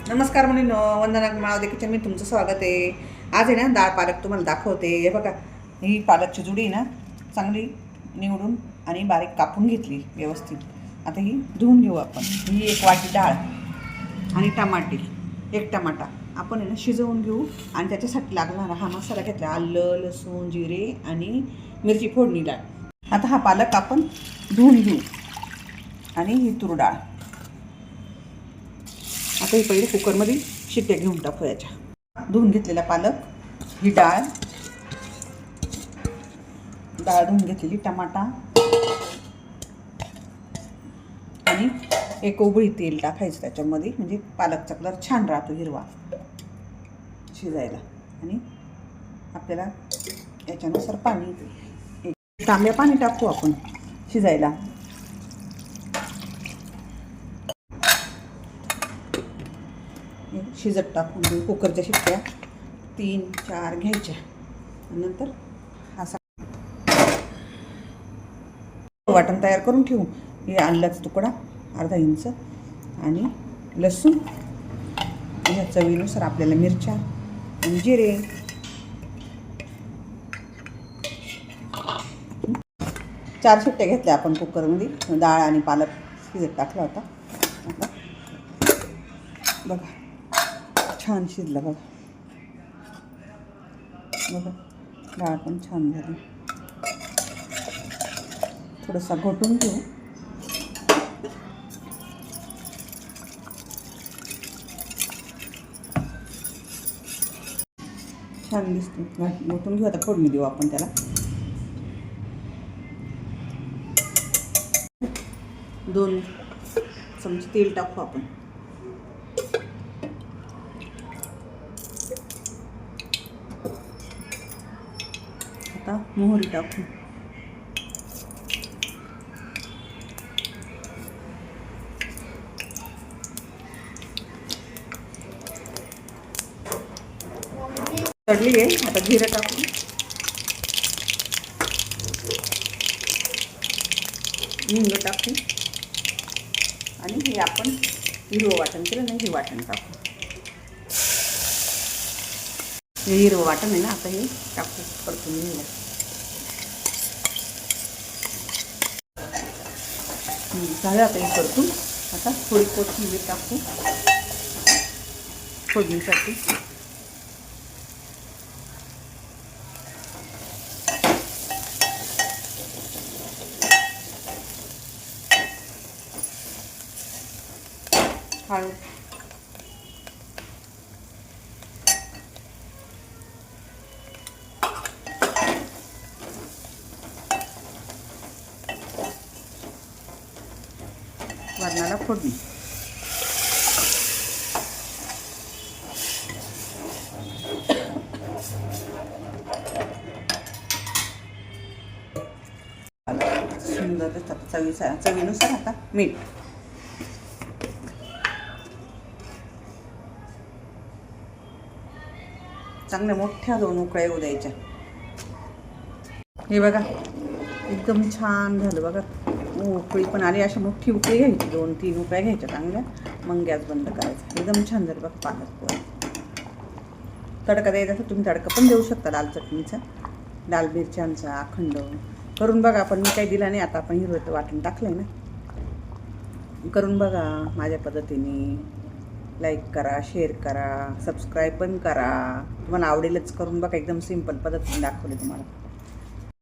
नमस्कार मुलींनो, वंदना माळवदे किचन मी तुमचं स्वागत आहे. आज आहे ना डाळ पालक तुम्हाला दाखवते. हे बघा, ही पालकची जुडी ना चांगली निवडून आणि बारीक कापून घेतली व्यवस्थित. आता ही धुवून घेऊ आपण. ही एक वाटी डाळ आणि टमाटे, एक टमाटा आपण आहे ना शिजवून घेऊ आणि त्याच्यासाठी लागणारा हा मसाला घेतला. आलं, लसूण, जिरे आणि मिरची फोडणी डाळ. आता हा पालक आपण धुवून घेऊ आणि ही तूर डाळ. आता हे पहिले कुकरमध्ये शिट्ट्या घेऊन टाकू. याच्या धुवून घेतलेला पालक, ही डाळ धुवून घेतलेली, टमाटा आणि एक उबळी तेल टाकायचं त्याच्यामध्ये, म्हणजे पालकचा कलर छान राहतो हिरवा शिजायला. आणि आपल्याला याच्यानुसार पाणी, एक तांब्या पाणी टाकू आपण शिजायला. शिजत टाकून देऊ. कुकरच्या शिट्ट्या 3-4 घ्यायच्या. नंतर असा वाटण तयार करून ठेवू. हे आल्याचा तुकडा अर्धा इंच आणि लसूण, या चवीनुसार आपल्याला मिरच्या आणि जिरे. 4 शिट्ट्या घेतल्या आपण कुकरमध्ये. डाळ आणि पालक शिजत टाकला होता. आता बघा छान शिजला. बघा बघा, डाळ पण छान झाली. थोडंसं घोटून घेऊ. छान दिसते. घोटून घेऊ. आता फोडणी देऊ आपण त्याला. 2 चमचे तेल टाकू आपण. आता मोहरी टाकू. तळली आहे. आता जिरं टाकू. हिंग टाकू. आणि हे आपण हिरवं वाटण केलं नाही, हे वाटण टाकू. हे हिरवं वाटण आहे ना, आता हे टाकू. परतून घेऊया. झालं आता हे परतून. आता थोडी कोथिंबीर टाकू फोडणीसाठी. हळद, वरणाला फोडणी. सुंदर चवीनुसार आता मीठ. चांगल्या मोठ्या 2 उकळ्या येऊ द्यायच्या. हे बघा एकदम छान झालं. बघा उकळी पण आली. अशी मोठी उकळी घ्यायची, 2-3 उकळ्या घ्यायच्या चांगल्या. मग गॅस बंद करायचा. एकदम छान झालं बघा पालक. तडका द्यायचा तर तुम्ही तडका पण देऊ शकता. लाल चटणीचा, लाल मिरच्यांचा अखंड करून बघा. पण मी काही दिला नाही. आता आपण हिरवं वाटण टाकलं आहे ना. करून बघा माझ्या पद्धतीने. लाईक करा, शेअर करा, सबस्क्राईब पण करा. तुम्हाला आवडेलच. करून बघा. एकदम सिंपल पद्धतीने दाखवले तुम्हाला.